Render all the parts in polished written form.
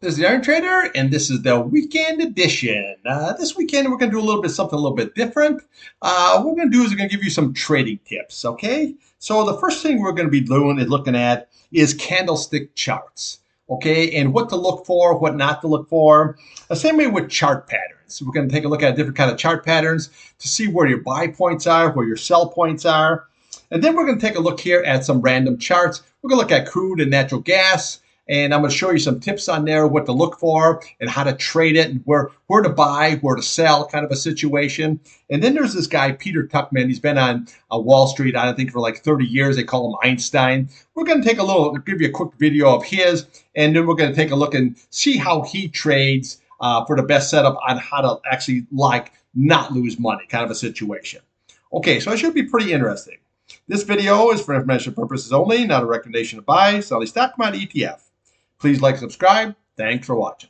This is the Iron Trader, and this is the weekend edition. This weekend, we're going to do something a little bit different. What we're going to do is we're going to give you some trading tips, okay? So the first thing we're going to be doing is looking at is candlestick charts, okay? And what to look for, what not to look for. The same way with chart patterns. We're going to take a look at different kind of chart patterns to see where your buy points are, where your sell points are. And then we're going to take a look here at some random charts. We're going to look at crude and natural gas. And I'm going to show you some tips on there, what to look for and how to trade it and where to buy, where to sell, kind of a situation. And then there's this guy, Peter Tuchman. He's been on Wall Street, I think, for like 30 years. They call him Einstein. We're going to give you a quick video of his, and then we're going to take a look and see how he trades for the best setup on how to actually not lose money, kind of a situation. Okay, so it should be pretty interesting. This video is for information purposes only, not a recommendation to buy, sell a stock, commodity, ETF. Please like, subscribe. Thanks for watching.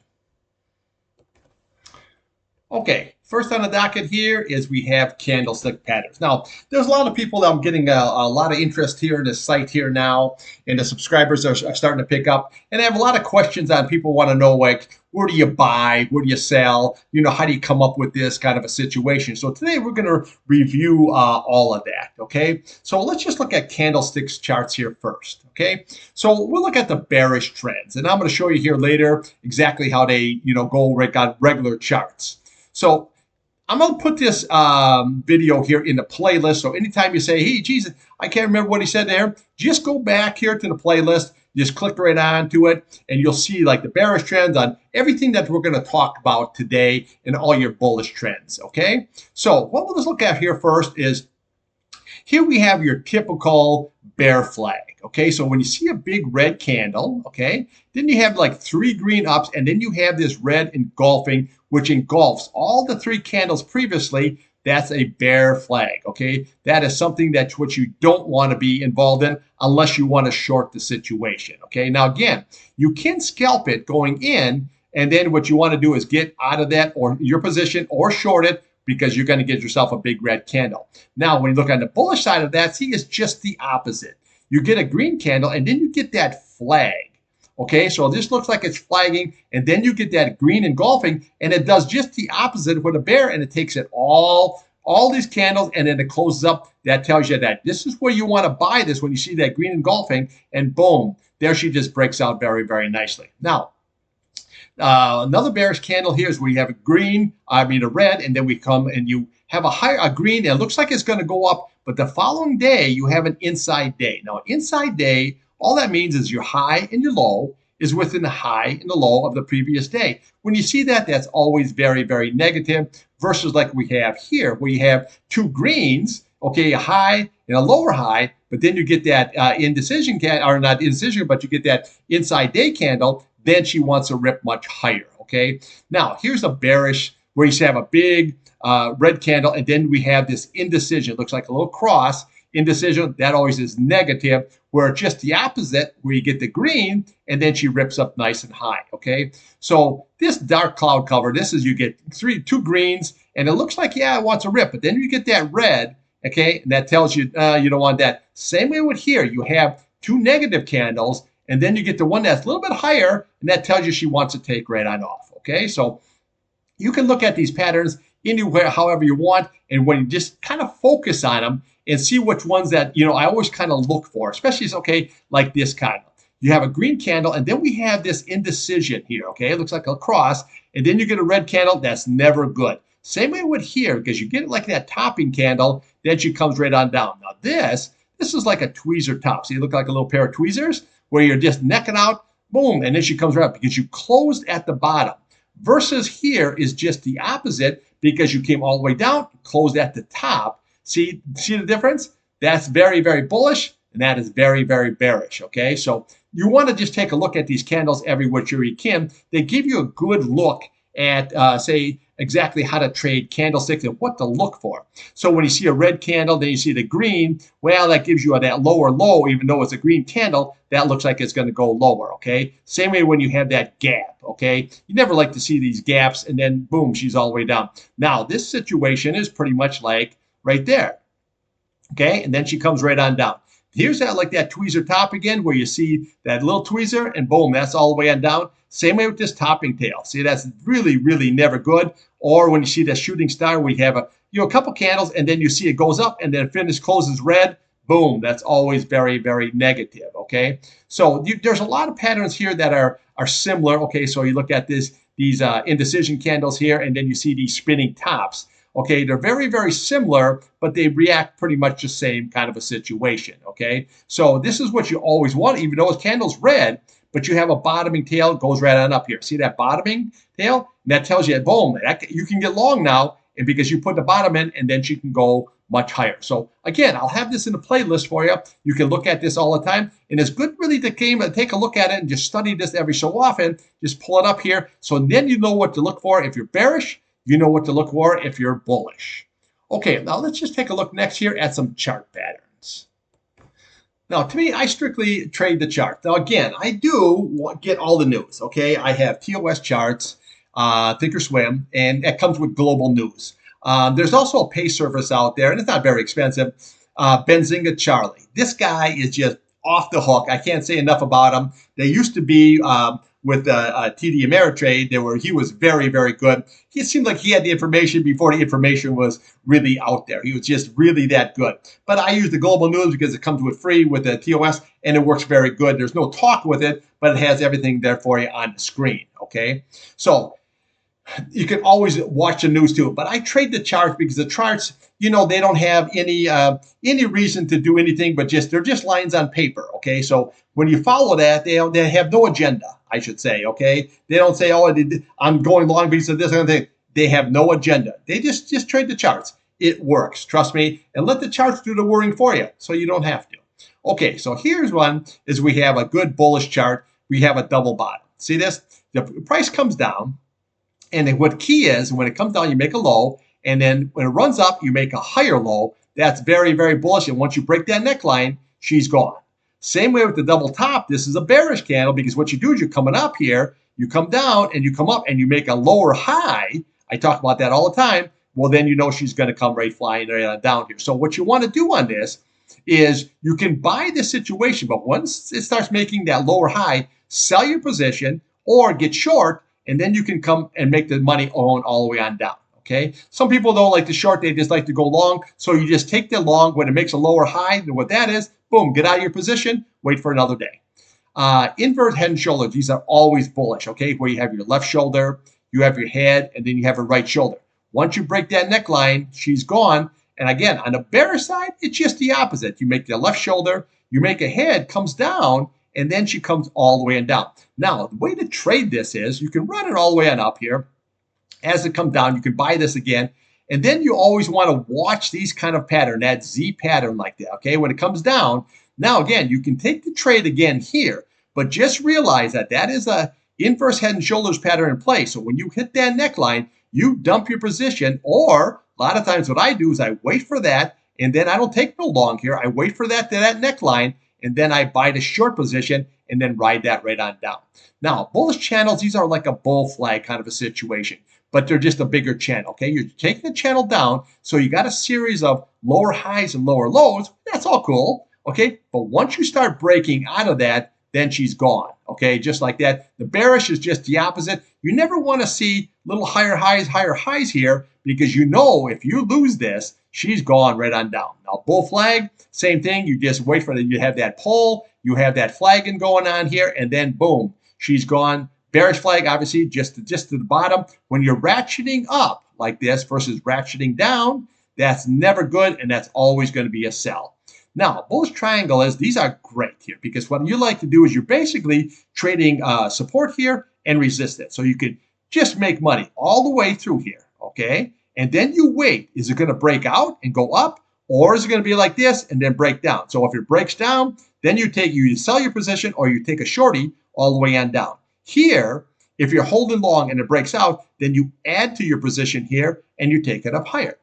Okay, first on the docket here is we have candlestick patterns. Now, there's a lot of people that I'm getting a lot of interest here in this site here now, and the subscribers are starting to pick up. And I have a lot of questions on people want to know, like, where do you buy? Where do you sell? You know, how do you come up with this kind of a situation? So today we're going to review all of that, okay? So let's just look at candlesticks charts here first, okay? So we'll look at the bearish trends, and I'm going to show you here later exactly how they, go on regular charts. So I'm going to put this video here in the playlist. So anytime you say, hey, Jesus, I can't remember what he said there, just go back here to the playlist, just click right onto it, and you'll see like the bearish trends on everything that we're going to talk about today and all your bullish trends, okay? So what we'll just look at here first is, here we have your typical bear flag, okay? So when you see a big red candle, okay, then you have like 3 green ups, and then you have this red engulfing, which engulfs all the 3 candles previously. That's a bear flag, okay? That is something that's what you don't want to be involved in unless you want to short the situation, okay? Now, again, you can scalp it going in, and then what you want to do is get out of that or your position or short it, because you're going to get yourself a big red candle. Now, when you look on the bullish side of that, see, it's just the opposite. You get a green candle, and then you get that flag. Okay, so this looks like it's flagging, and then you get that green engulfing, and it does just the opposite with a bear, and it takes it all these candles, and then it closes up. That tells you that this is where you want to buy this when you see that green engulfing, and boom, there she just breaks out very, very nicely. Now, another bearish candle here is where you have a red, and then we come and you have a green, and it looks like it's going to go up, but the following day you have an inside day. Now, inside day, all that means is your high and your low is within the high and the low of the previous day. When you see that, that's always very, very negative, versus like we have here, where you have 2 greens, okay, a high and a lower high, but then you get that indecision, or not indecision, but you get that inside day candle. Then she wants to rip much higher, okay? Now, here's a bearish where you have a big red candle, and then we have this indecision. It looks like a little cross. Indecision, that always is negative, where it's just the opposite, where you get the green, and then she rips up nice and high, okay? So this dark cloud cover, this is you get 2 greens, and it looks like, yeah, it wants to rip, but then you get that red, okay? And that tells you you don't want that. Same way with here. You have 2 negative candles, and then you get the one that's a little bit higher, and that tells you she wants to take right on off, okay? So you can look at these patterns anywhere, however you want, and when you just kind of focus on them and see which ones that, I always kind of look for, especially, okay, like this kind of. You have a green candle, and then we have this indecision here, okay? It looks like a cross, and then you get a red candle. That's never good. Same way with here, because you get it like that topping candle, then she comes right on down. Now this is like a tweezer top. So you look like a little pair of tweezers, where you're just necking out, boom, and then she comes right up because you closed at the bottom. Versus here is just the opposite, because you came all the way down, closed at the top. See the difference? That's very, very bullish, and that is very, very bearish, okay? So you want to just take a look at these candles every which way you can. They give you a good look at, say, exactly how to trade candlesticks and what to look for. So when you see a red candle, then you see the green, well, that gives you that lower low. Even though it's a green candle, that looks like it's going to go lower, okay? Same way when you have that gap, okay? You never like to see these gaps, and then boom, she's all the way down. Now, this situation is pretty much like right there, okay? And then she comes right on down. Here's that like that tweezer top again, where you see that little tweezer and boom, that's all the way on down. Same way with this topping tail. See, that's really, really never good. Or when you see that shooting star, we have a couple candles and then you see it goes up and then finish closes red. Boom, that's always very, very negative. Okay, so there's a lot of patterns here that are similar. Okay, so you look at these indecision candles here, and then you see these spinning tops. Okay, they're very, very similar, but they react pretty much the same kind of a situation. Okay, so this is what you always want, even though the candle's red, but you have a bottoming tail, goes right on up here. See that bottoming tail? And that tells you, boom, you can get long now, and because you put the bottom in, and then she can go much higher. So again, I'll have this in a playlist for you. You can look at this all the time, and it's good really to take a look at it and just study this every so often. Just pull it up here, so then you know what to look for if you're bearish. You know what to look for if you're bullish. Okay, now let's just take a look next here at some chart patterns. Now, to me, I strictly trade the chart. Now, again, I do get all the news, okay? I have TOS charts, Thinkorswim, and it comes with global news. There's also a pay service out there, and it's not very expensive, Benzinga Charlie. This guy is just off the hook. I can't say enough about him. They used to be with TD Ameritrade. He was very, very good. He seemed like he had the information before the information was really out there. He was just really that good. But I use the global news because it comes with free with the TOS, and it works very good. There's no talk with it, but it has everything there for you on the screen. Okay, so you can always watch the news too, but I trade the charts because the charts, they don't have any reason to do anything, but they're just lines on paper. Okay, so when you follow that, they have no agenda, I should say. Okay, they don't say, oh, I'm going long because of this kind of thing. They have no agenda. They just trade the charts. It works, trust me, and let the charts do the worrying for you, so you don't have to. Okay, so here's one: is we have a good bullish chart. We have a double bottom. See this? The price comes down. And then what key is, when it comes down, you make a low. And then when it runs up, you make a higher low. That's very, very bullish. And once you break that neckline, she's gone. Same way with the double top. This is a bearish candle because what you do is you're coming up here, you come down, and you come up, and you make a lower high. I talk about that all the time. Well, then you know she's going to come right flying right down here. So what you want to do on this is you can buy this situation, but once it starts making that lower high, sell your position or get short, and then you can come and make the money on all the way on down, okay? Some people don't like to short, they just like to go long. So you just take the long when it makes a lower high, and what that is, boom, get out of your position, wait for another day. Invert head and shoulders, these are always bullish, okay? Where you have your left shoulder, you have your head, and then you have your right shoulder. Once you break that neckline, she's gone. And again, on the bearish side, it's just the opposite. You make the left shoulder, you make a head, comes down, and then she comes all the way and down. Now, the way to trade this is you can run it all the way on up here. As it comes down, you can buy this again. And then you always want to watch these kind of pattern, that Z pattern like that, okay? When it comes down, now again, you can take the trade again here, but just realize that that is a inverse head and shoulders pattern in place. So when you hit that neckline, you dump your position, or a lot of times what I do is I wait for that, and then I don't take no long here. I wait for that neckline, and then I buy the short position and then ride that right on down. Now, bullish channels, these are like a bull flag kind of a situation, but they're just a bigger channel, okay? You're taking the channel down, so you got a series of lower highs and lower lows. That's all cool, okay? But once you start breaking out of that, then she's gone, okay? Just like that. The bearish is just the opposite. You never want to see little higher highs here, because you know if you lose this, she's gone right on down. Now, bull flag, same thing. You just wait for it. You have that pull, you have that flagging going on here, and then boom, she's gone. Bearish flag, obviously, just to the bottom. When you're ratcheting up like this versus ratcheting down, that's never good, and that's always going to be a sell. Now, bullish triangle is, these are great here, because what you like to do is you're basically trading support here and resistance. So you could just make money all the way through here, okay? And then you wait. Is it going to break out and go up? Or is it going to be like this and then break down? So if it breaks down, then you sell your position or you take a shorty all the way on down. Here, if you're holding long and it breaks out, then you add to your position here and you take it up higher.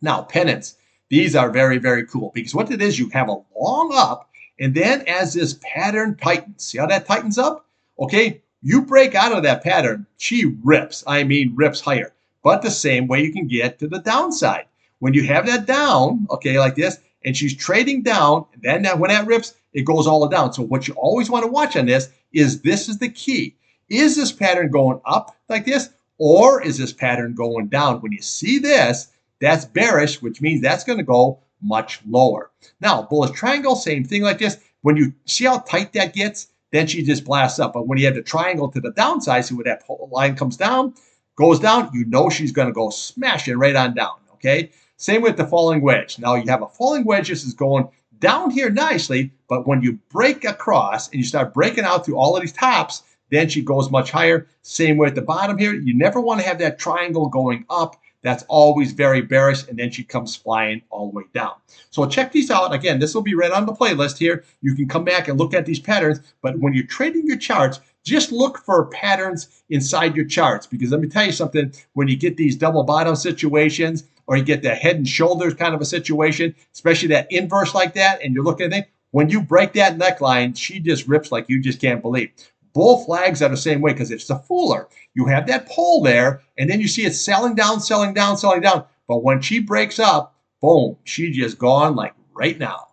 Now, pennants. These are very, very cool, because what it is, you have a long up, and then as this pattern tightens, see how that tightens up? Okay, you break out of that pattern, she rips. I mean, rips higher. But the same way you can get to the downside. When you have that down, okay, like this, and she's trading down. And then when that rips, it goes all down. So what you always want to watch on this is the key. Is this pattern going up like this, or is this pattern going down? When you see this, that's bearish, which means that's going to go much lower. Now, bullish triangle, same thing like this. When you see how tight that gets, then she just blasts up. But when you have the triangle to the downside, see where that line comes down, goes down, you know she's going to go smashing right on down, okay? Same with the falling wedge. Now, you have a falling wedge. This is going down here nicely, but when you break across and you start breaking out through all of these tops, then she goes much higher. Same way at the bottom here. You never want to have that triangle going up. That's always very bearish, and then she comes flying all the way down. So check these out. Again, this will be right on the playlist here. You can come back and look at these patterns, but when you're trading your charts, just look for patterns inside your charts, because let me tell you something, when you get these double bottom situations, or you get the head and shoulders kind of a situation, especially that inverse like that, and you're looking at it, when you break that neckline, she just rips like you just can't believe. Bull flags are the same way because it's a fooler. You have that pole there, and then you see it selling down, selling down, selling down. But when she breaks up, boom, she just gone like right now.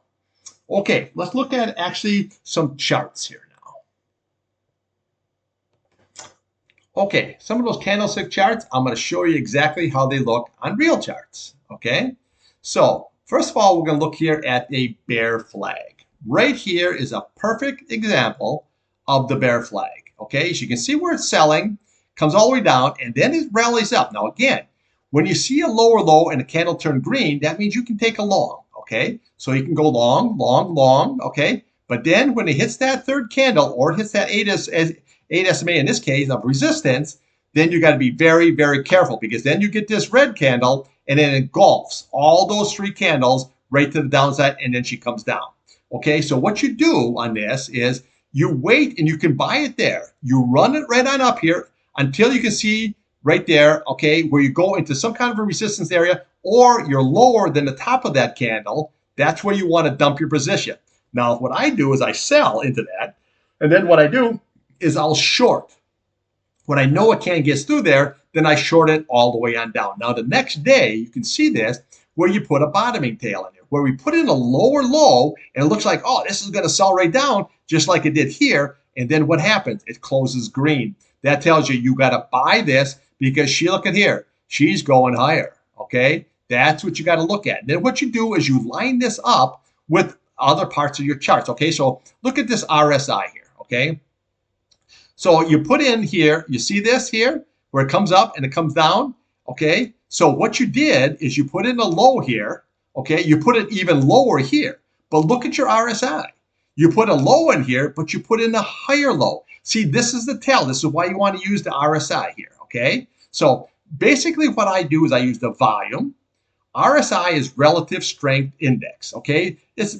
Okay, let's look at actually some charts here now. Okay, some of those candlestick charts, I'm going to show you exactly how they look on real charts. Okay, so first of all, we're going to look here at a bear flag. Right here is a perfect example of the bear flag. Okay, so you can see where it's selling, comes all the way down, and then it rallies up. Now again, when you see a lower low and a candle turn green, that means you can take a long. Okay, so you can go long, long, long. Okay, but then when it hits that third candle, or it hits that 8 SMA in this case of resistance, then you got to be very, very careful, because then you get this red candle and then it engulfs all those 3 candles right to the downside, and then she comes down. Okay, so what you do on this is you wait, and you can buy it there. You run it right on up here until you can see right there, okay, where you go into some kind of a resistance area, or you're lower than the top of that candle. That's where you want to dump your position. Now, what I do is I sell into that, and then what I do is I'll short. When I know a can gets through there, then I short it all the way on down. Now, the next day, you can see this, where you put a bottoming tail in there, where we put in a lower low, and it looks like, oh, this is going to sell right down, just like it did here. And then what happens? It closes green. That tells you got to buy this, because she, look at here, she's going higher. Okay, that's what you got to look at. Then what you do is you line this up with other parts of your charts. Okay, so look at this RSI here. Okay, so you put in here, you see this here, where it comes up and it comes down. Okay, so what you did is you put in a low here. Okay, you put it even lower here, but look at your RSI. You put a low in here, but you put in a higher low. See, this is the tell. This is why you want to use the RSI here, okay? So basically what I do is I use the volume. RSI is relative strength index, okay? This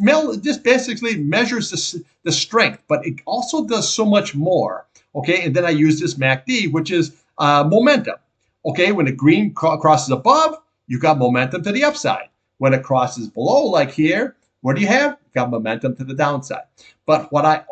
basically measures the strength, but it also does so much more, okay? And then I use this MACD, which is momentum, okay? When the green crosses above, you got momentum to the upside. When it crosses below, like here, what do you have? You got momentum to the downside. But what I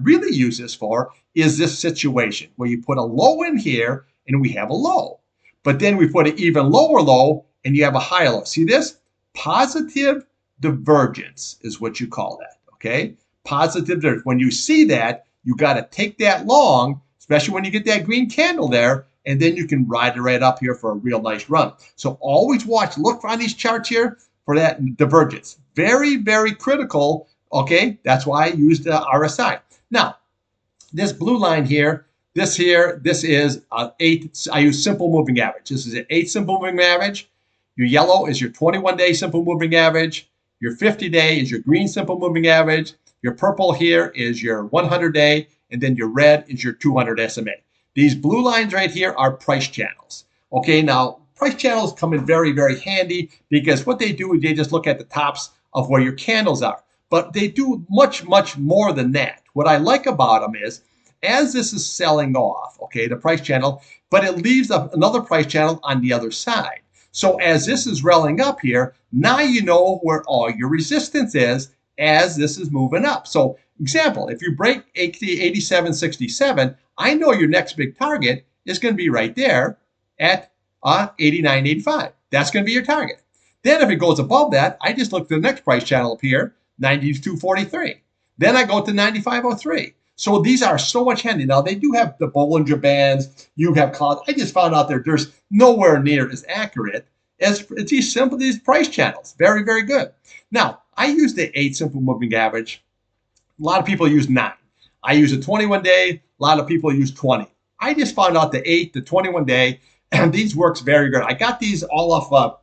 really use this for is this situation where you put a low in here and we have a low. But then we put an even lower low and you have a higher low. See this? Positive divergence is what you call that, okay? Positive divergence. When you see that, you got to take that long, especially when you get that green candle there, and then you can ride it right up here for a real nice run. So always watch, look on these charts here for that divergence. Very, very critical, okay? That's why I use the RSI. Now, this blue line here, this is 8, I use simple moving average. This is an 8 simple moving average. Your yellow is your 21-day simple moving average. Your 50-day is your green simple moving average. Your purple here is your 100-day, and then your red is your 200 SMA. These blue lines right here are price channels. Okay, now price channels come in very, very handy, because what they do is they just look at the tops of where your candles are. But they do much, much more than that. What I like about them is, as this is selling off, okay, the price channel, but it leaves another price channel on the other side. So as this is rallying up here, now you know where all your resistance is as this is moving up. So example, if you break 87.67, I know your next big target is going to be right there at 89.85. That's going to be your target. Then if it goes above that, I just look at the next price channel up here, 92.43. Then I go to 95.03. So these are so much handy. Now they do have the Bollinger Bands. You have cloud. I just found out there's nowhere near as accurate as these price channels. Very, very good. Now I use the 8 simple moving average. A lot of people use 9. I use a 21-day. A lot of people use 20. I just found out the 8, the 21-day, and these works very good. I got these all off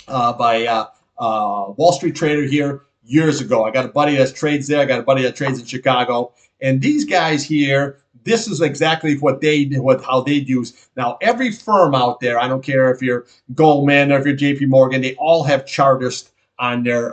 by Wall Street Trader here years ago. I got a buddy that trades there. I got a buddy that trades in Chicago. And these guys here, this is exactly what they do, how they do. Now, every firm out there, I don't care if you're Goldman or if you're JP Morgan, they all have chartists on their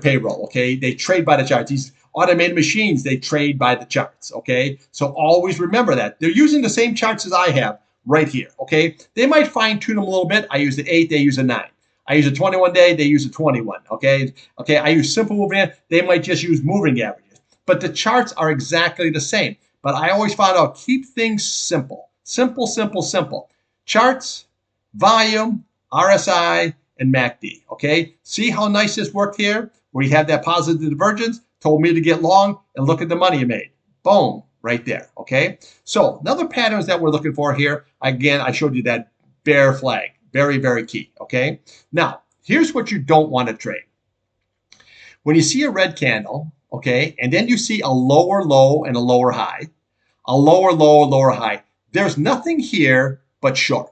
payroll, okay? They trade by the charts. These automated machines, they trade by the charts, okay? So always remember that. They're using the same charts as I have right here, okay? They might fine tune them a little bit. I use the 8, they use a 9. I use a 21-day, they use a 21, okay? I use simple moving, they might just use moving averages. But the charts are exactly the same. But I always found out, keep things simple. Simple, simple, simple. Charts, volume, RSI, and MACD, okay? See how nice this worked here? Where you have that positive divergence, told me to get long, and look at the money you made. Boom, right there, okay? So another patterns that we're looking for here, again, I showed you that bear flag. Very, very key, okay? Now, here's what you don't want to trade. When you see a red candle, okay, and then you see a lower low and a lower high, a lower low, lower high, there's nothing here but short,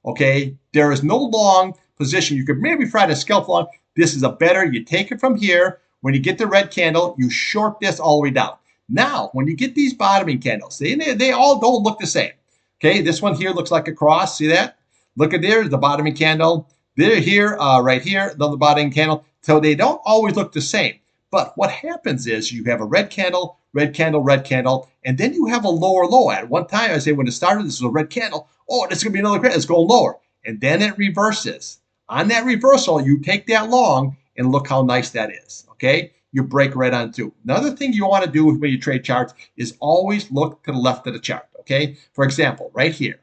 okay? There is no long position. You could maybe try to scalp long. This is a better, you take it from here. When you get the red candle, you short this all the way down. Now, when you get these bottoming candles, they all don't look the same, okay? This one here looks like a cross, see that? Look at there, the bottoming candle. They're here, right here, the bottoming candle. So they don't always look the same. But what happens is you have a red candle, red candle, red candle, and then you have a lower low. At one time, I say when it started, this was a red candle. Oh, this is going to be another candle. It's going lower. And then it reverses. On that reversal, you take that long, and look how nice that is, okay? You break right on through. Another thing you want to do when you trade charts is always look to the left of the chart, okay? For example, right here.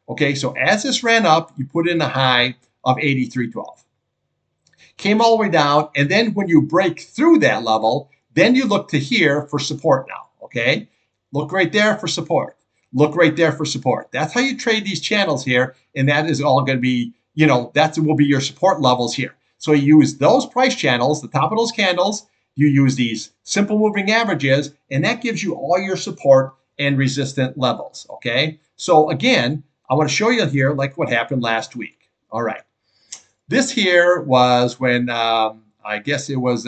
Okay, so as this ran up, you put in a high of 83.12. Came all the way down, and then when you break through that level, then you look to here for support now, okay? Look right there for support. Look right there for support. That's how you trade these channels here, and that is all going to be, that will be your support levels here. So you use those price channels, the top of those candles, you use these simple moving averages, and that gives you all your support and resistant levels, okay? So again, I want to show you here like what happened last week. All right. This here was when, I guess it was,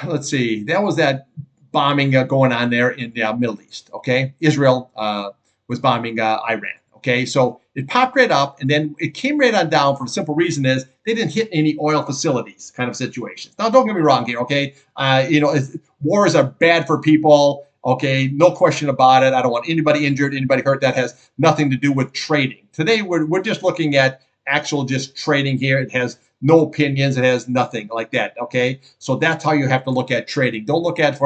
let's see, that was that bombing going on there in the Middle East, okay? Israel was bombing Iran, okay? So it popped right up, and then it came right on down for the simple reason is they didn't hit any oil facilities kind of situations. Now, don't get me wrong here, okay? Wars are bad for people. Okay, no question about it. I don't want anybody injured, anybody hurt. That has nothing to do with trading. Today, we're just looking at actual just trading here. It has no opinions. It has nothing like that, okay? So that's how you have to look at trading. Don't look at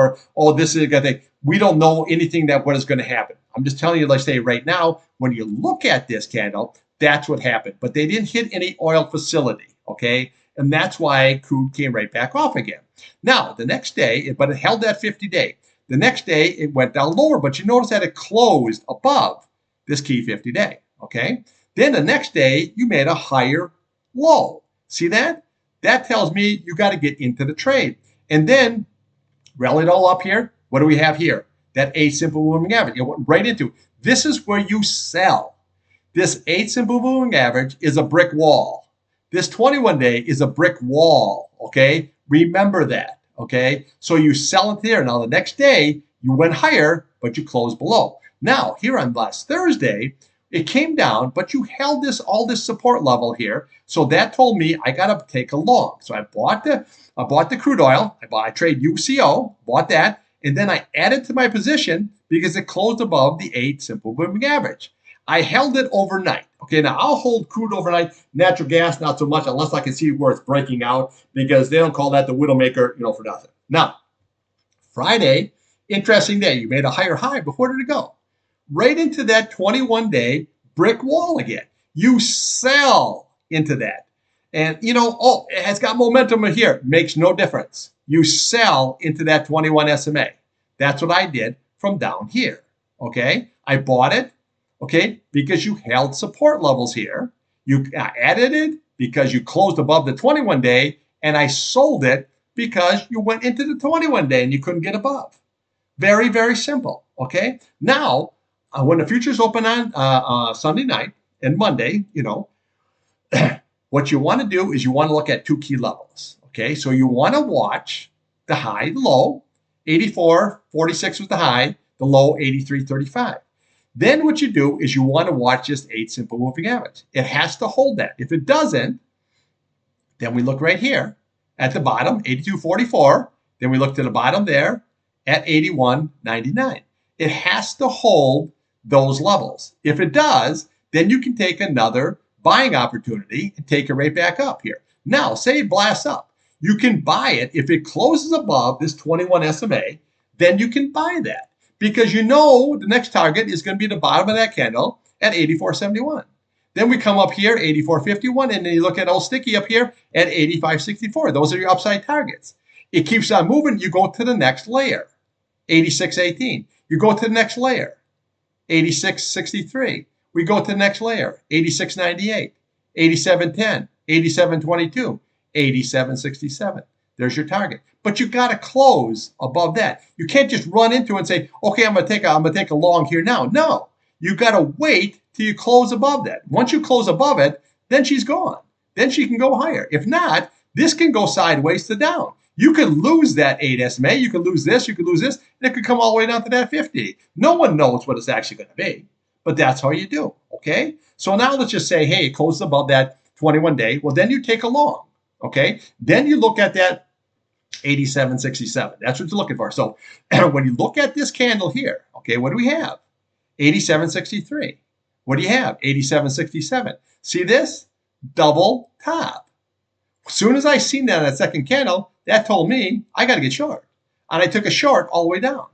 this is a good thing. We don't know anything what is going to happen. I'm just telling you, let's say right now, when you look at this candle, that's what happened. But they didn't hit any oil facility, okay? And that's why crude came right back off again. Now, the next day, but it held that 50-day. The next day, it went down lower, but you notice that it closed above this key 50-day, okay? Then the next day, you made a higher low. See that? That tells me you got to get into the trade. And then, rallied all up here. What do we have here? That 8 simple moving average. You went right into. This is where you sell. This 8 simple moving average is a brick wall. This 21-day is a brick wall, okay? Remember that. Okay, so you sell it there. Now, the next day, you went higher, but you closed below. Now, here on last Thursday, it came down, but you held all this support level here. So that told me I got to take a long. So I bought the crude oil. I trade UCO, bought that, and then I added to my position because it closed above the 8 simple moving average. I held it overnight. Okay, now I'll hold crude overnight. Natural gas, not so much, unless I can see where it's breaking out, because they don't call that the widowmaker, for nothing. Now, Friday, interesting day. You made a higher high, but where did it go? Right into that 21-day brick wall again. You sell into that. And, oh, it has got momentum here. Makes no difference. You sell into that 21 SMA. That's what I did from down here. Okay. I bought it. Okay. Because you held support levels here. You added it because you closed above the 21 day. And I sold it because you went into the 21 day and you couldn't get above. Very, very simple. Okay. Now, when the futures open on Sunday night and Monday, what you want to do is you want to look at two key levels. Okay, so you want to watch the high, the low, 84.46 was the high, the low 83.35. Then what you do is you want to watch just 8 simple moving average. It has to hold that. If it doesn't, then we look right here at the bottom, 82.44. Then we look to the bottom there at 81.99. It has to hold those levels. If it does, then you can take another buying opportunity and take it right back up here. Now, say it blasts up. You can buy it. If it closes above this 21 SMA, then you can buy that because the next target is going to be the bottom of that candle at 84.71. Then we come up here, 84.51, and then you look at old sticky up here at 85.64. Those are your upside targets. It keeps on moving. You go to the next layer, 86.18. You go to the next layer, 86.63. We go to the next layer, 86.98, 87.10, 87.22, 87.67. There's your target. But you got to close above that. You can't just run into it and say, okay, I'm gonna take a long here now. No, you got to wait till you close above that. Once you close above it, then she's gone. Then she can go higher. If not, this can go sideways to down. You could lose that 8 SMA. You could lose this. You could lose this. And it could come all the way down to that 50. No one knows what it's actually going to be. But that's how you do, okay? So now let's just say, hey, it closes above that 21 day. Well, then you take a long, okay? Then you look at that 87.67. That's what you're looking for. So when you look at this candle here, okay, what do we have? 87.63. What do you have? 87.67. See this? Double top. As soon as I seen that in that second candle, that told me I got to get short. And I took a short all the way down,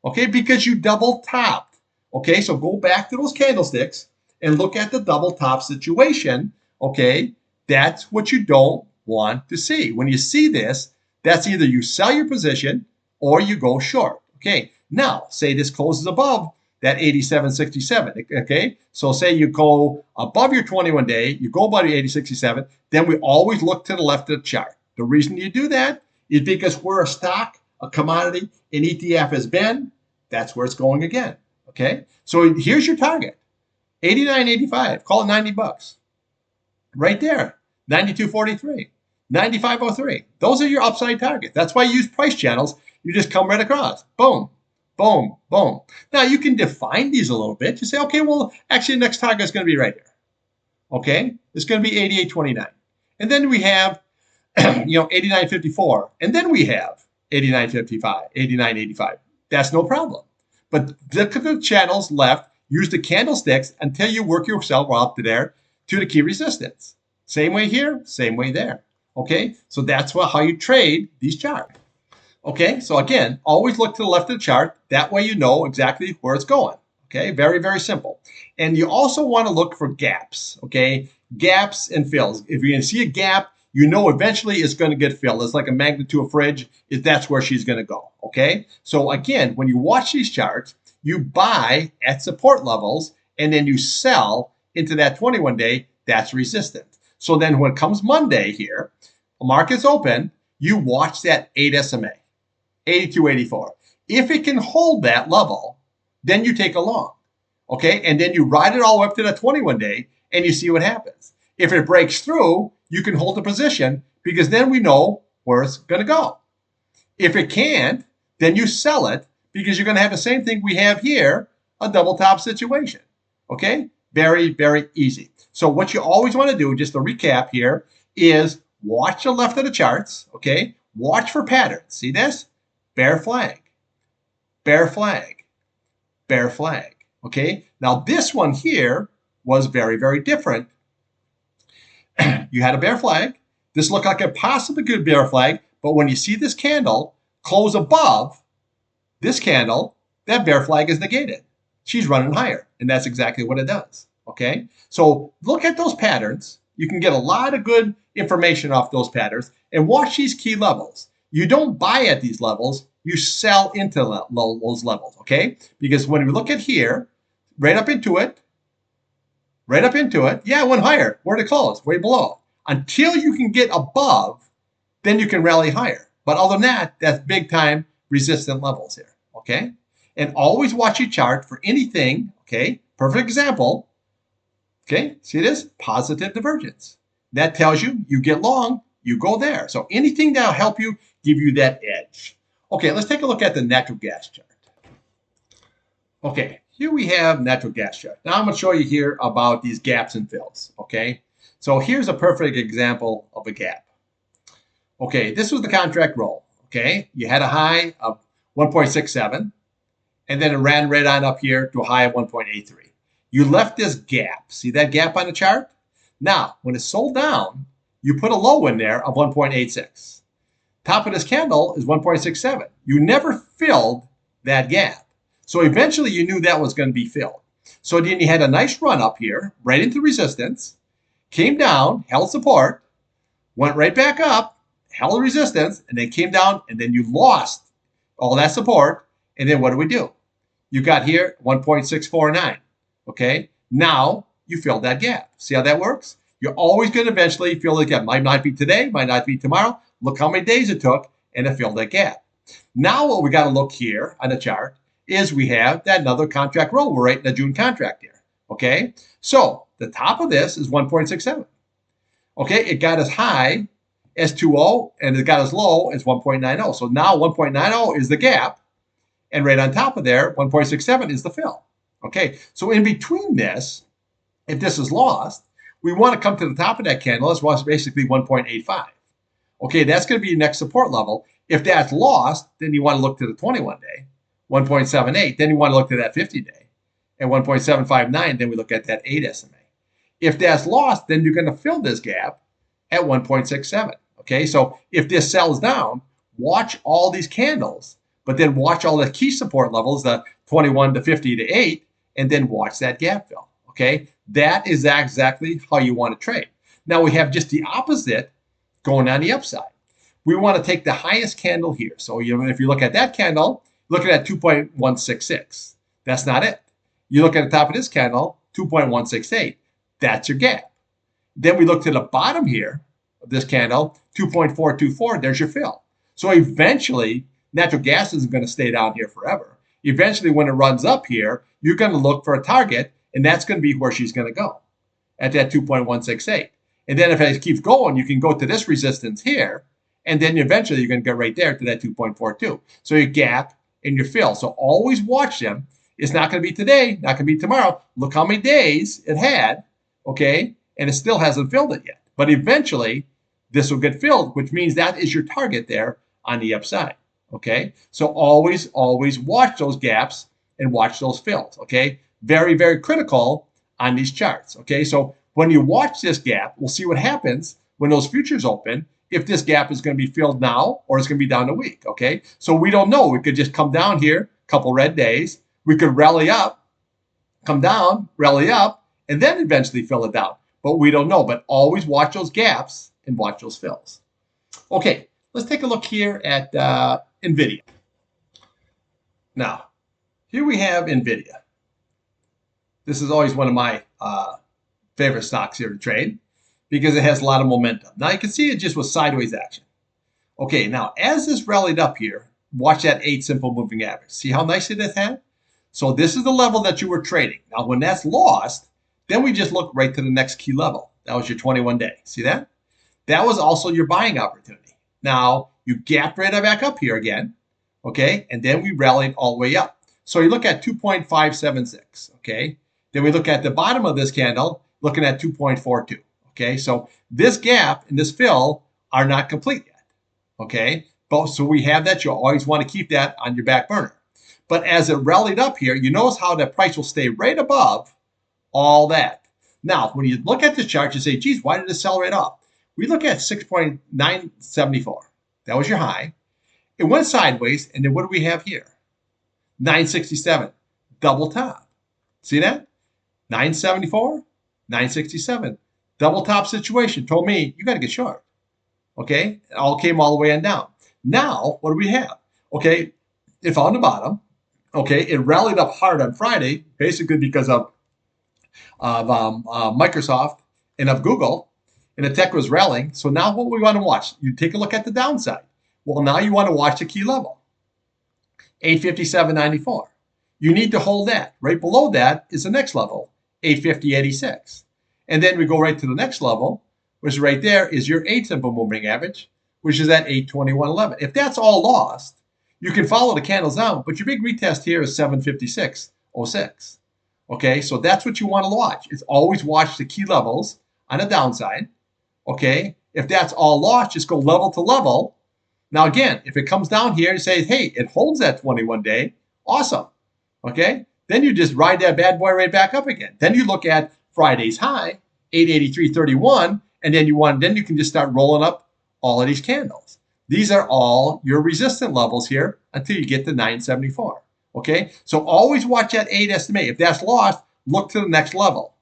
okay, because you double topped. Okay, so go back to those candlesticks and look at the double top situation. Okay, that's what you don't want to see. When you see this, that's either you sell your position or you go short. Okay, now say this closes above that 87.67. Okay, so say you go above your 21 day, you go above your 80.67, then we always look to the left of the chart. The reason you do that is because where a stock, a commodity, an ETF has been, that's where it's going again. Okay, so here's your target, 89.85. Call it $90, right there. 92.43, 95.03. Those are your upside targets. That's why you use price channels. You just come right across. Boom, boom, boom. Now you can define these a little bit. You say, okay, well, actually, the next target is going to be right here. Okay, it's going to be 88.29, and then we have, 89.54, and then we have 89.55, 89.85. That's no problem. But look at the channels left, use the candlesticks until you work yourself up to there to the key resistance. Same way here, same way there. Okay, so that's how you trade these charts. Okay, so again, always look to the left of the chart. That way you know exactly where it's going. Okay, very, very simple. And you also want to look for gaps. Okay, gaps and fills. If you're going to see a gap, you know eventually it's going to get filled. It's like a magnet to a fridge. That's where she's going to go. Okay, so again, when you watch these charts, you buy at support levels and then you sell into that 21 day. That's resistant. So then when it comes Monday here, market's open, you watch that 8 SMA, 82.84. If it can hold that level, then you take a long. Okay, and then you ride it all up to that 21 day and you see what happens. If it breaks through, you can hold the position because then we know where it's going to go. If it can't, then you sell it because you're going to have the same thing we have here, a double top situation. Okay, very, very easy. So what you always want to do, just to recap here, is watch the left of the charts. Okay, watch for patterns. See this? Bear flag, bear flag, bear flag. Okay, now this one here was very, very different. You had a bear flag. This looked like a possibly good bear flag, but when you see this candle close above this candle, that bear flag is negated. She's running higher, and that's exactly what it does. Okay, so look at those patterns. You can get a lot of good information off those patterns and watch these key levels. You don't buy at these levels, you sell into those levels, okay? Because when we look at here, right up into it, yeah, it went higher. Where did it close? Way below. Until you can get above, then you can rally higher. But other than that, that's big time resistant levels here, okay? And always watch your chart for anything, okay? Perfect example, okay? See this? Positive divergence. That tells you you get long, you go there. So anything that'll help you give you that edge. Okay, let's take a look at the natural gas chart. Okay, here we have natural gas chart. Now I'm going to show you here about these gaps and fills, okay? So here's a perfect example of a gap. Okay, this was the contract roll, okay? You had a high of 1.67, and then it ran right on up here to a high of 1.83. You left this gap. See that gap on the chart? Now, when it sold down, you put a low in there of 1.86. Top of this candle is 1.67. You never filled that gap. So eventually you knew that was going to be filled. So then you had a nice run up here, right into resistance, came down, held support, went right back up, held resistance, and then came down, and then you lost all that support. And then what do? You got here 1.649. Okay, now you filled that gap. See how that works? You're always going to eventually fill the gap. Might not be today, might not be tomorrow. Look how many days it took, and it filled that gap. Now what we got to look here on the chart is we have that another contract roll. We're right in the June contract here. Okay, so the top of this is 1.67. Okay, it got as high as 2.0, and it got as low as 1.90. So now 1.90 is the gap, and right on top of there, 1.67 is the fill. Okay, so in between this, if this is lost, we want to come to the top of that candle. This was basically 1.85. Okay, that's going to be your next support level. If that's lost, then you want to look to the 21-day, 1.78. Then you want to look to that 50-day, and 1.759. Then we look at that 8 SMA. If that's lost, then you're going to fill this gap at 1.67. Okay, so if this sells down, watch all these candles, but then watch all the key support levels, the 21 to 50 to 8, and then watch that gap fill. Okay, that is exactly how you want to trade. Now we have just the opposite going on the upside. We want to take the highest candle here. So if you look at that candle, look at 2.166. That's not it. You look at the top of this candle, 2.168. That's your gap. Then we look to the bottom here of this candle, 2.424. There's your fill. So eventually, natural gas isn't going to stay down here forever. Eventually, when it runs up here, you're going to look for a target, and that's going to be where she's going to go, at that 2.168. And then if it keeps going, you can go to this resistance here, and then eventually you're going to get right there to that 2.42. So your gap and your fill. So always watch them. It's not going to be today, not going to be tomorrow. Look how many days it had, okay, and it still hasn't filled it yet. But eventually, this will get filled, which means that is your target there on the upside, okay? So always watch those gaps and watch those fills, okay? Very, very critical on these charts, okay? So when you watch this gap, we'll see what happens when those futures open, if this gap is going to be filled now or it's going to be down a week, okay? So we don't know. We could just come down here, a couple red days. We could rally up, come down, rally up, and then eventually fill it down. But we don't know. But always watch those gaps and watch those fills. Okay, let's take a look here at NVIDIA. Now, here we have NVIDIA. This is always one of my favorite stocks here to trade because it has a lot of momentum. Now, you can see it just was sideways action. Okay, now, as this rallied up here, watch that 8 simple moving average. See how nicely this had? So this is the level that you were trading. Now, when that's lost, then we just look right to the next key level. That was your 21-day. See that? That was also your buying opportunity. Now, you gapped right back up here again, okay? And then we rallied all the way up. So you look at 2.576, okay? Then we look at the bottom of this candle, looking at 2.42, okay? So this gap and this fill are not complete yet, okay? So we have that. You'll always want to keep that on your back burner. But as it rallied up here, you notice how the price will stay right above all that. Now, when you look at the chart, you say, geez, why did it sell right off? We look at 6.974. That was your high. It went sideways, and then what do we have here? 967, double top. See that? 974, 967, Double top situation told me you got to get short. Okay, it all came all the way on down. Now, what do we have? Okay, it found the bottom. Okay, it rallied up hard on Friday, basically because of Microsoft and of Google, and the tech was rallying. So now what we want to watch? You take a look at the downside. Well, now you want to watch the key level, 857.94. You need to hold that. Right below that is the next level, 850.86. And then we go right to the next level, which right there is your 8 simple moving average, which is at 821.11. If that's all lost, you can follow the candles down, but your big retest here is 756.06. Okay, so that's what you want to watch. It's always watch the key levels on the downside. Okay, if that's all lost, just go level to level. Now again, if it comes down here and say, hey, it holds that 21 day, awesome. Okay, then you just ride that bad boy right back up again. Then you look at Friday's high, 883.31, and then you can just start rolling up all of these candles. These are all your resistant levels here until you get to 974. Okay, so always watch that 8 SMA. If that's lost, look to the next level.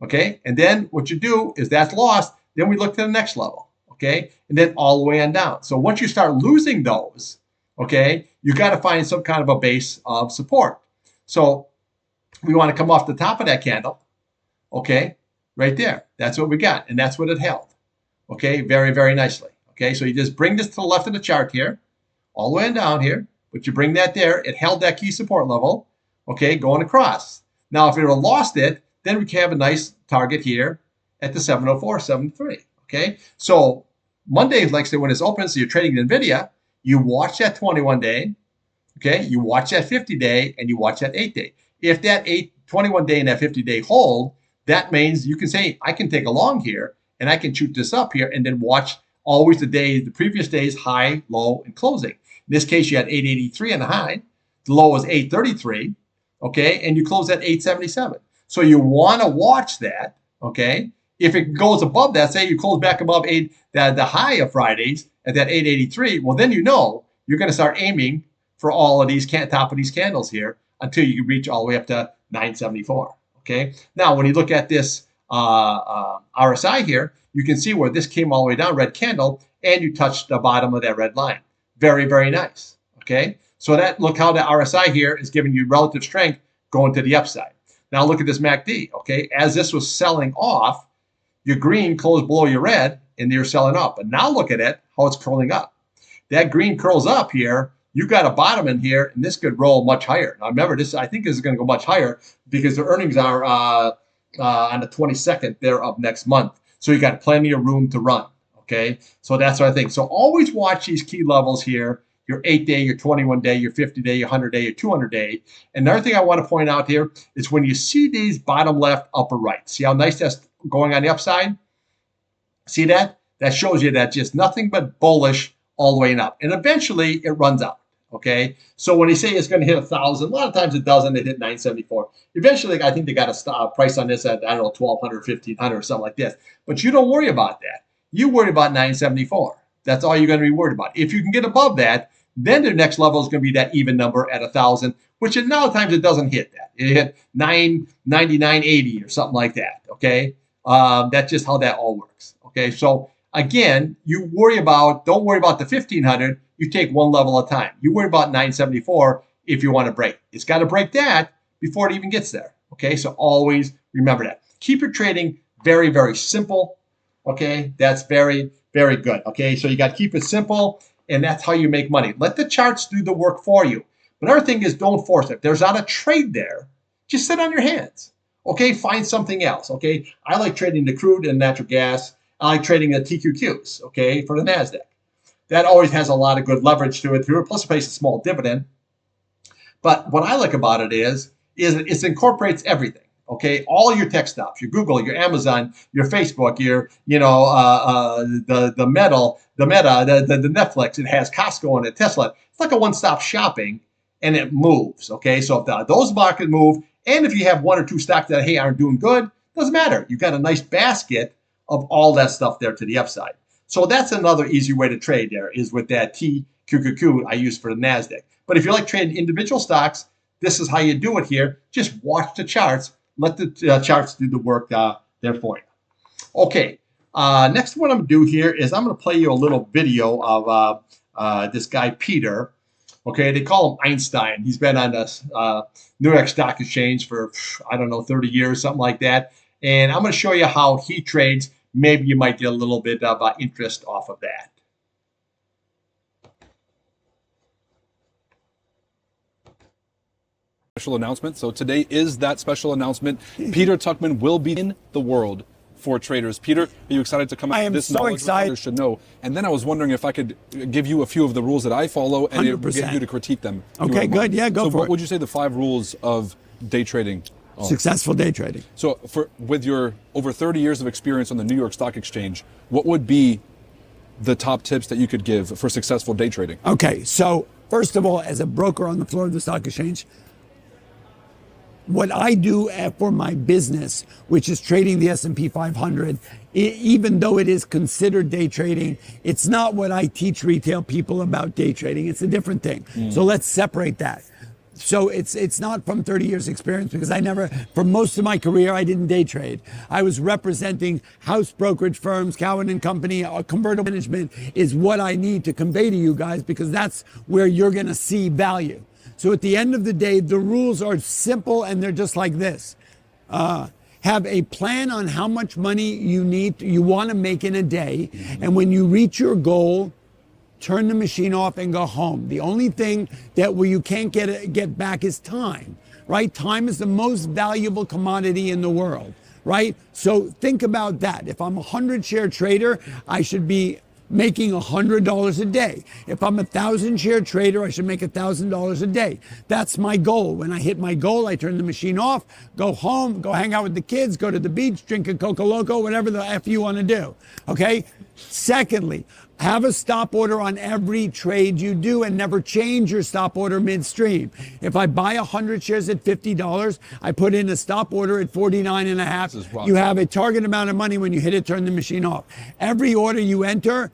Okay, and then what you do is that's lost, then we look to the next level. Okay, and then all the way on down. So once you start losing those, okay, you got to find some kind of a base of support. So we want to come off the top of that candle. Okay, right there. That's what we got, and that's what it held. Okay, very, very nicely. Okay, so you just bring this to the left of the chart here, all the way on down here. But you bring that there, it held that key support level, okay, going across. Now, if it would have lost it, then we can have a nice target here at the 704.73, okay? So Monday, like I said, when it's open, so you're trading NVIDIA, you watch that 21 day, okay? You watch that 50 day, and you watch that 8 day. If that 21 day and that 50 day hold, that means you can say, I can take a long here, and I can shoot this up here, and then watch always the previous day's high, low, and closing. In this case, you had 883 on the high. The low was 833, okay? And you close at 877. So you want to watch that, okay? If it goes above that, say you close back above the high of Fridays at that 883, well, then you know you're going to start aiming for all of these top of these candles here until you reach all the way up to 974, okay? Now, when you look at this RSI here, you can see where this came all the way down, red candle, and you touched the bottom of that red line. Very, very nice, okay? So look how the RSI here is giving you relative strength going to the upside. Now look at this MACD, okay? As this was selling off, your green closed below your red, and you're selling up. But now look at it, how it's curling up. That green curls up here, you got a bottom in here, and this could roll much higher. Now remember, I think this is going to go much higher because the earnings are on the 22nd there of next month. So you got plenty of room to run. Okay, so that's what I think. So always watch these key levels here, your 8 day, your 21 day, your 50 day, your 100 day, your 200 day. And another thing I want to point out here is when you see these bottom left, upper right, see how nice that's going on the upside? See that? That shows you that just nothing but bullish all the way up. And eventually it runs out. Okay, so when you say it's going to hit 1,000, a lot of times it doesn't. It hit 974. Eventually, I think they got a price on this at, I don't know, 1,200, 1,500 or something like this. But you don't worry about that. You worry about 974. That's all you're going to be worried about. If you can get above that, then the next level is going to be that even number at 1,000, which a lot of times it doesn't hit that. It hit 999.80 or something like that. Okay, that's just how that all works. Okay, so again, don't worry about the 1,500. You take one level at a time. You worry about 974 if you want to break. It's got to break that before it even gets there. Okay, so always remember that. Keep your trading very, very simple. Okay, that's very, very good. Okay, so you got to keep it simple, and that's how you make money. Let the charts do the work for you. But another thing is don't force it. If there's not a trade there, just sit on your hands. Okay, find something else. Okay, I like trading the crude and natural gas. I like trading the TQQs, okay, for the NASDAQ. That always has a lot of good leverage to it. Plus it pays a small dividend. But what I like about it is it incorporates everything. Okay, all your tech stops, your Google, your Amazon, your Facebook, your the Meta, the Netflix. It has Costco and it, Tesla. It's like a one-stop shopping, and it moves. Okay, so if those markets move, and if you have one or two stocks that aren't doing good, doesn't matter. You've got a nice basket of all that stuff there to the upside. So that's another easy way to trade. There is with that TQQQ I use for the Nasdaq. But if you like trading individual stocks, this is how you do it here. Just watch the charts. Let the charts do the work there for you. Okay. Next, what I'm going to do here is I'm going to play you a little video of this guy, Peter. Okay, they call him Einstein. He's been on the New York Stock Exchange for, I don't know, 30 years, something like that. And I'm going to show you how he trades. Maybe you might get a little bit of interest off of that. Special announcement. So today is that special announcement. Peter Tuchman will be in the world for traders. Peter, are you excited to come out? I am this so excited. Traders should know. And then I was wondering if I could give you a few of the rules that I follow and get you to critique them. Okay, good. Yeah, go for it. So what would you say the 5 rules of day trading are? Successful day trading. So with your over 30 years of experience on the New York Stock Exchange, what would be the top tips that you could give for successful day trading? Okay, so first of all, as a broker on the floor of the stock exchange, what I do for my business, which is trading the S&P 500, even though it is considered day trading, it's not what I teach retail people about day trading. It's a different thing. So let's separate that. So it's not from 30 years experience, because for most of my career, I didn't day trade. I was representing house brokerage firms, Cowan and Company. Convertible management is what I need to convey to you guys, because that's where you're going to see value. So at the end of the day, the rules are simple, and they're just like this. Have a plan on how much money you want to make in a day. And when you reach your goal, turn the machine off and go home. The only thing where you can't get back is time, right? Time is the most valuable commodity in the world, right? So think about that. If I'm a 100-share trader, I should be making $100 a day. If I'm a 1,000-share trader, I should make $1,000 a day. That's my goal. When I hit my goal, I turn the machine off, go home, go hang out with the kids, go to the beach, drink a Coca Loco, whatever the F you want to do. Okay? Secondly, have a stop order on every trade you do, and never change your stop order midstream. If I buy 100 shares at $50, I put in a stop order at 49.5. You have a target amount of money. When you hit it, turn the machine off. Every order you enter,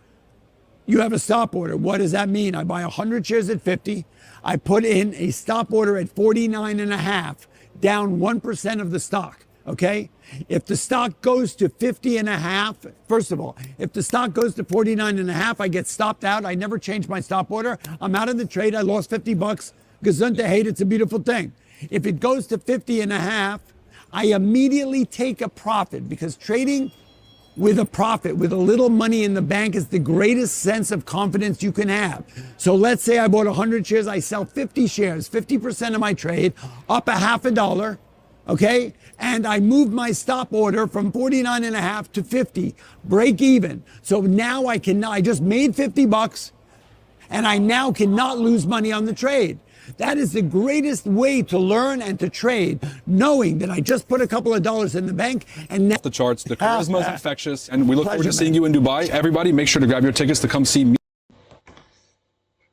you have a stop order. What does that mean? I buy 100 shares at 50. I put in a stop order at 49.5, down 1% of the stock. Okay? If the stock goes to 50.5, first of all, if the stock goes to 49.5, I get stopped out. I never change my stop order. I'm out of the trade. I lost $50. Gesundheit, hate, it's a beautiful thing. If it goes to 50.5, I immediately take a profit, because trading with a profit, with a little money in the bank, is the greatest sense of confidence you can have. So let's say I bought 100 shares, I sell 50 shares, 50% of my trade, up a $0.50. Okay, and I moved my stop order from 49.5 to 50, break even. So now I just made $50, and I now cannot lose money on the trade. That is the greatest way to learn and to trade, knowing that I just put a couple of dollars in the bank and now the charts. The charisma is infectious, and we look forward to seeing you in Dubai. Everybody, make sure to grab your tickets to come see me.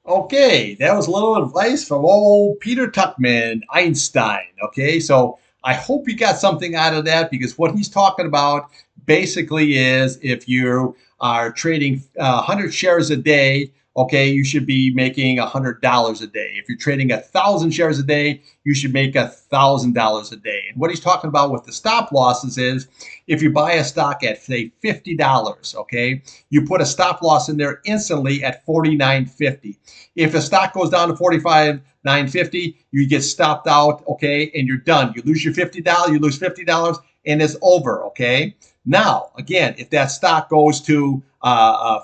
Okay, that was a little advice from old Peter Tuchman, Einstein. Okay, so I hope you got something out of that, because what he's talking about basically is, if you are trading 100 shares a day, okay, you should be making $100 a day. If you're trading 1,000 shares a day, you should make $1,000 a day. And what he's talking about with the stop losses is, if you buy a stock at, say, $50, okay, you put a stop loss in there instantly at $49.50. If the stock goes down to $45.950, you get stopped out, okay, and you're done. You lose your $50, you lose $50, and it's over, okay? Now, again, if that stock goes to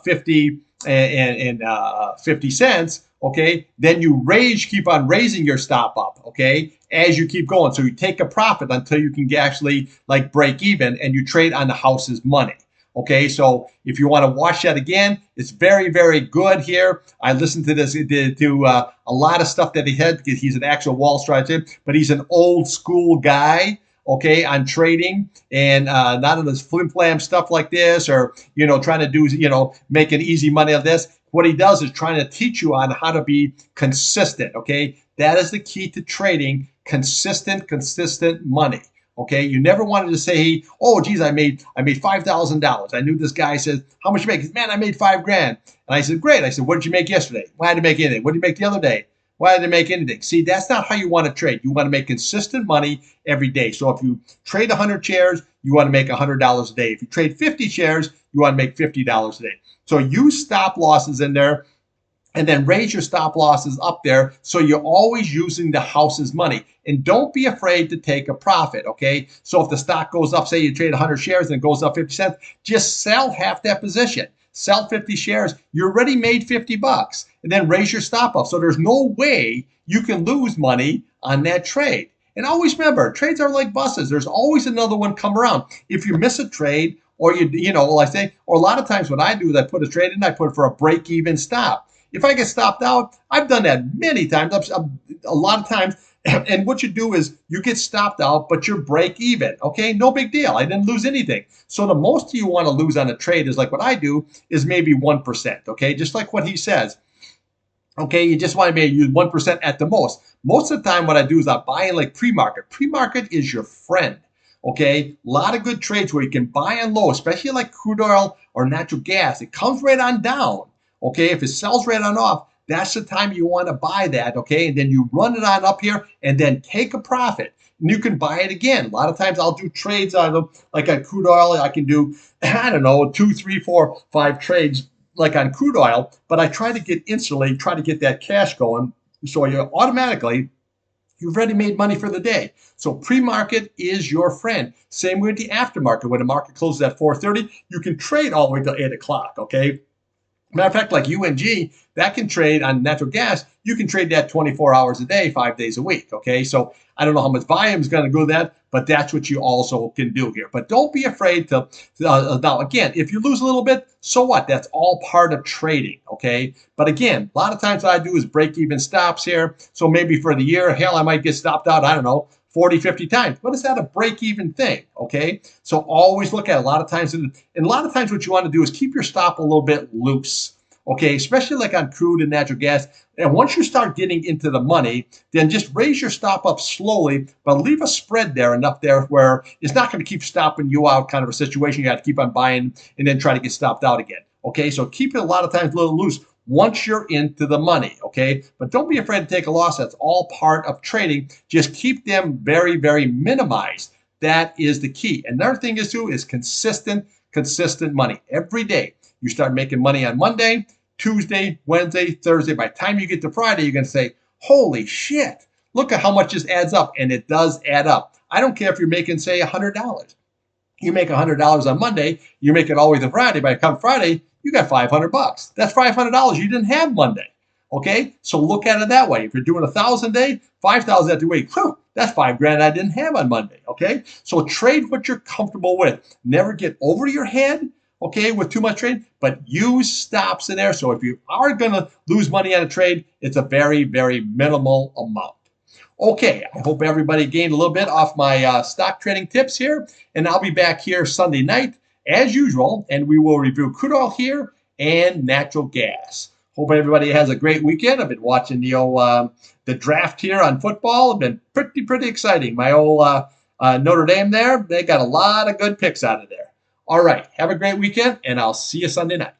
50 and 50 cents, okay, then you keep on raising your stop up, okay, as you keep going. So you take a profit until you can actually like break even, and you trade on the house's money. Okay, so if you want to watch that again, it's very, very good here. I listened to this, to a lot of stuff that he had, because he's an actual Wall Street, but he's an old school guy, okay, on trading, and not on this flim-flam stuff like this, or, trying to do, making easy money on this. What he does is trying to teach you on how to be consistent, okay? That is the key to trading, consistent money. Okay, you never wanted to say, oh, geez, I made $5,000. I knew this guy said, how much you make? He said, man, I made $5,000. And I said, great. I said, what did you make yesterday? Well, I didn't make anything. What did you make the other day? Why did I make anything? See, that's not how you want to trade. You want to make consistent money every day. So if you trade 100 shares, you want to make $100 a day. If you trade 50 shares, you want to make $50 a day. So use stop losses in there, and then raise your stop losses up there so you're always using the house's money. And don't be afraid to take a profit, okay? So if the stock goes up, say you trade 100 shares and it goes up 50 cents, just sell half that position. Sell 50 shares, you already made 50 bucks, and then raise your stop up. So there's no way you can lose money on that trade. And always remember, trades are like buses. There's always another one come around. If you miss a trade, or like I say, or a lot of times what I do is I put a trade in, I put it for a break-even stop. If I get stopped out, I've done that many times, a lot of times. And what you do is you get stopped out, but you're break even. Okay, no big deal. I didn't lose anything. So the most you want to lose on a trade is like what I do is maybe 1%. Okay, just like what he says. Okay, you just want to maybe use 1% at the most. Most of the time, what I do is I buy in like pre-market. Pre-market is your friend. Okay, a lot of good trades where you can buy on low, especially like crude oil or natural gas. It comes right on down. Okay, if it sells right on off, that's the time you want to buy that. Okay, and then you run it on up here and then take a profit. And you can buy it again. A lot of times I'll do trades on them, like on crude oil. I can do, I don't know, 2, 3, 4, 5 trades like on crude oil, but I try to get instantly, try to get that cash going. So you automatically, you've already made money for the day. So pre-market is your friend. Same with the aftermarket. When the market closes at 4:30, you can trade all the way till 8 o'clock. Okay. Matter of fact, like UNG, that can trade on natural gas. You can trade that 24 hours a day, 5 days a week. Okay, so I don't know how much volume is going to go to that, but that's what you also can do here. But don't be afraid to. Now, again, if you lose a little bit, so what? That's all part of trading. Okay, but again, a lot of times what I do is break even stops here. So maybe for the year, hell, I might get stopped out. I don't know. 40, 50 times. What is that a break-even thing? Okay. So always look at it. A lot of times, and a lot of times what you want to do is keep your stop a little bit loose. Okay. Especially like on crude and natural gas. And once you start getting into the money, then just raise your stop up slowly, but leave a spread there enough there where it's not going to keep stopping you out kind of a situation. You have to keep on buying and then try to get stopped out again. Okay. So keep it a lot of times a little loose once you're into the money, okay? But don't be afraid to take a loss. That's all part of trading. Just keep them very, very minimized. That is the key. Another thing is too is consistent money. Every day you start making money on Monday, Tuesday, Wednesday, Thursday. By the time you get to Friday, you're going to say, holy shit, look at how much this adds up. And it does add up. I don't care if you're making, say, $100. You make $100 on Monday, you make it all the way to Friday. By the time Friday, you got $500. That's $500 you didn't have Monday. Okay, so look at it that way. If you're doing 1,000 a day, 5,000 every week. Whew, that's $5,000 I didn't have on Monday. Okay, so trade what you're comfortable with. Never get over your head. Okay, with too much trade, but use stops in there. So if you are going to lose money on a trade, it's a very, very minimal amount. Okay, I hope everybody gained a little bit off my stock trading tips here, and I'll be back here Sunday night as usual, and we will review crude oil here and natural gas. Hope everybody has a great weekend. I've been watching the draft here on football. It's been pretty exciting. My old Notre Dame there, they got a lot of good picks out of there. All right, have a great weekend, and I'll see you Sunday night.